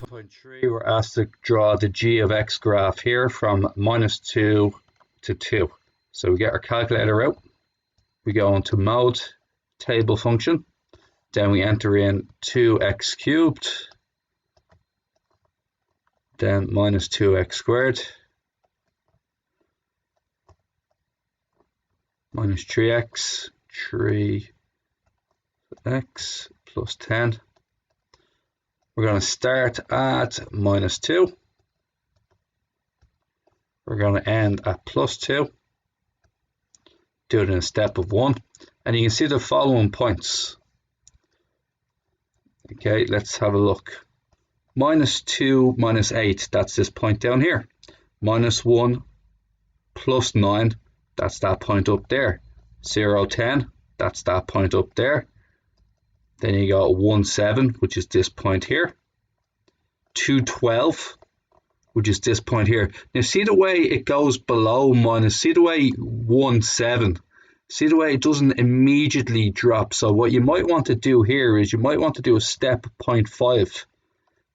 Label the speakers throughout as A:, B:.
A: Point 3, we're asked to draw the g of x graph here from -2 to 2. So we get our calculator out, we go into mode, table function, then we enter in 2x cubed, then -2x squared, minus 3x plus 10. We're going to start at -2. We're going to end at +2. Do it in a step of 1. And you can see the following points. Okay, let's have a look. -2, -8, that's this point down here. -1, +9, that's that point up there. 0, 10, that's that point up there. Then you got 1, 7, which is this point here. 2, 12, which is this point here. Now see the way it goes below minus, see the way 1, 7, see the way it doesn't immediately drop. So what you might want to do here is you might want to do a step 0.5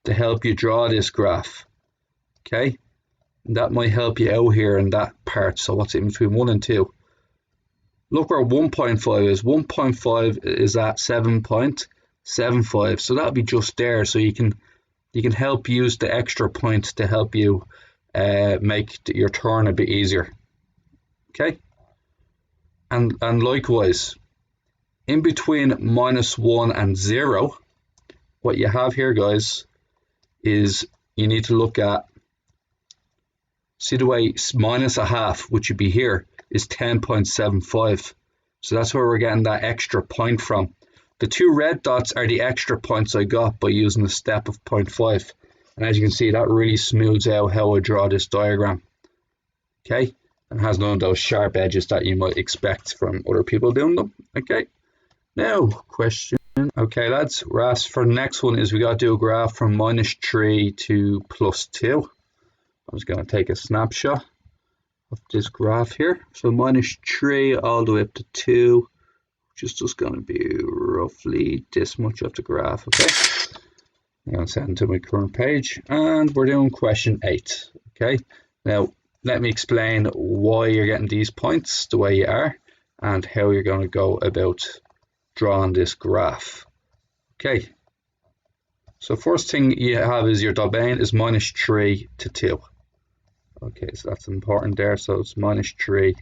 A: to help you draw this graph. Okay, and that might help you out here in that part. So what's in between 1 and 2? Look where 1.5 is. 1.5 is at 7.75. So that'll be just there. So you can help use the extra point to help you make your turn a bit easier. Okay. And likewise, in between -1 and 0, what you have here, guys, is you need to look at, see the way -0.5, which would be here, is 10.75. So that's where we're getting that extra point from. The two red dots are the extra points I got by using a step of 0.5. And as you can see, that really smooths out how I draw this diagram. Okay, and has none of those sharp edges that you might expect from other people doing them. Okay, now question. Okay, lads, we're asked for the next one is we got to do a graph from -3 to +2. I'm just going to take a snapshot of this graph here. So -3 all the way up to 2, which is just going to be roughly this much of the graph. Okay, I'm going to send to my current page, and we're doing question 8. Okay, now let me explain why you're getting these points the way you are and how you're going to go about drawing this graph. Okay, so first thing you have is your domain is -3 to 2. Okay, so that's important there. So it's -3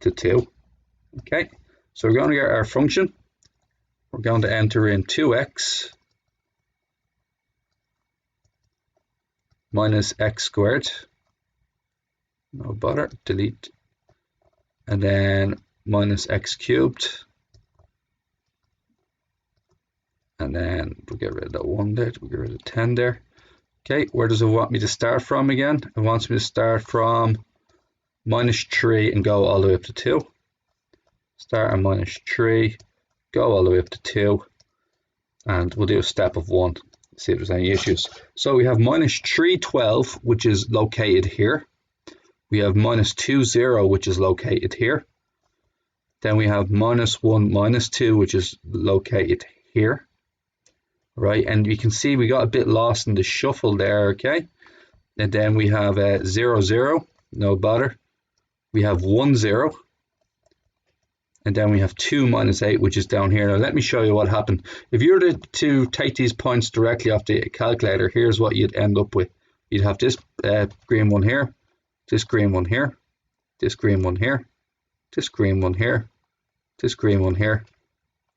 A: to 2. Okay, so we're going to get our function. We're going to enter in 2x minus x squared. No bother, delete. And then minus x cubed. And then we'll get rid of that 1 there. We'll get rid of 10 there. Okay, where does it want me to start from again? It wants me to start from -3 and go all the way up to 2. Start at -3, go all the way up to 2, and we'll do a step of 1, see if there's any issues. So we have -312, which is located here. We have -20, which is located here. Then we have -1, -2, which is located here. Right, and you can see we got a bit lost in the shuffle there, okay? And then we have 0, 0, no bother. We have 1, 0. And then we have 2 -8, which is down here. Now let me show you what happened. If you were to take these points directly off the calculator, here's what you'd end up with. You'd have this green one here, this green one here, this green one here, this green one here, this green one here,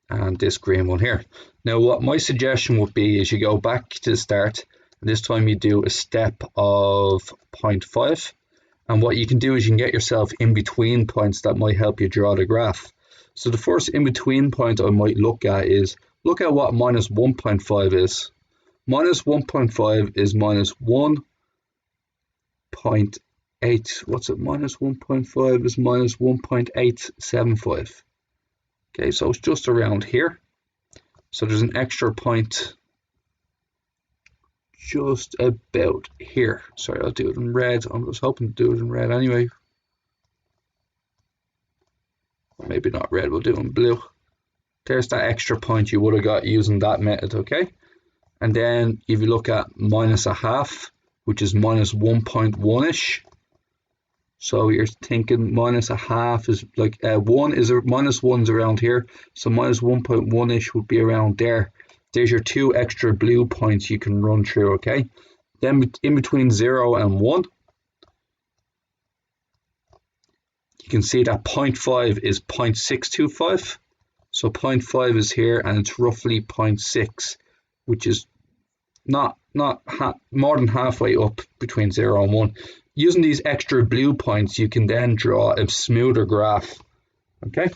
A: and this green one here. Now what my suggestion would be is you go back to the start, and this time you do a step of 0.5, and what you can do is you can get yourself in between points that might help you draw the graph. So the first in between point I might look at is, look at what -1.5 is. -1.5 is -1.8, what's it, -1.5 is -1.875. Okay, so it's just around here. So there's an extra point just about here. Sorry, I'll do it in red. I was hoping to do it in red anyway. Or maybe not red, we'll do it in blue. There's that extra point you would have got using that method, okay? And then if you look at minus a half, which is minus 1.1-ish. So you're thinking minus a half is like minus 1's around here. So minus 1.1-ish would be around there. There's your two extra blue points you can run through, okay? Then in between 0 and 1, you can see that 0.5 is 0.625. So 0.5 is here and it's roughly 0.6, which is not more than halfway up between 0 and 1. Using these extra blue points, you can then draw a smoother graph, okay?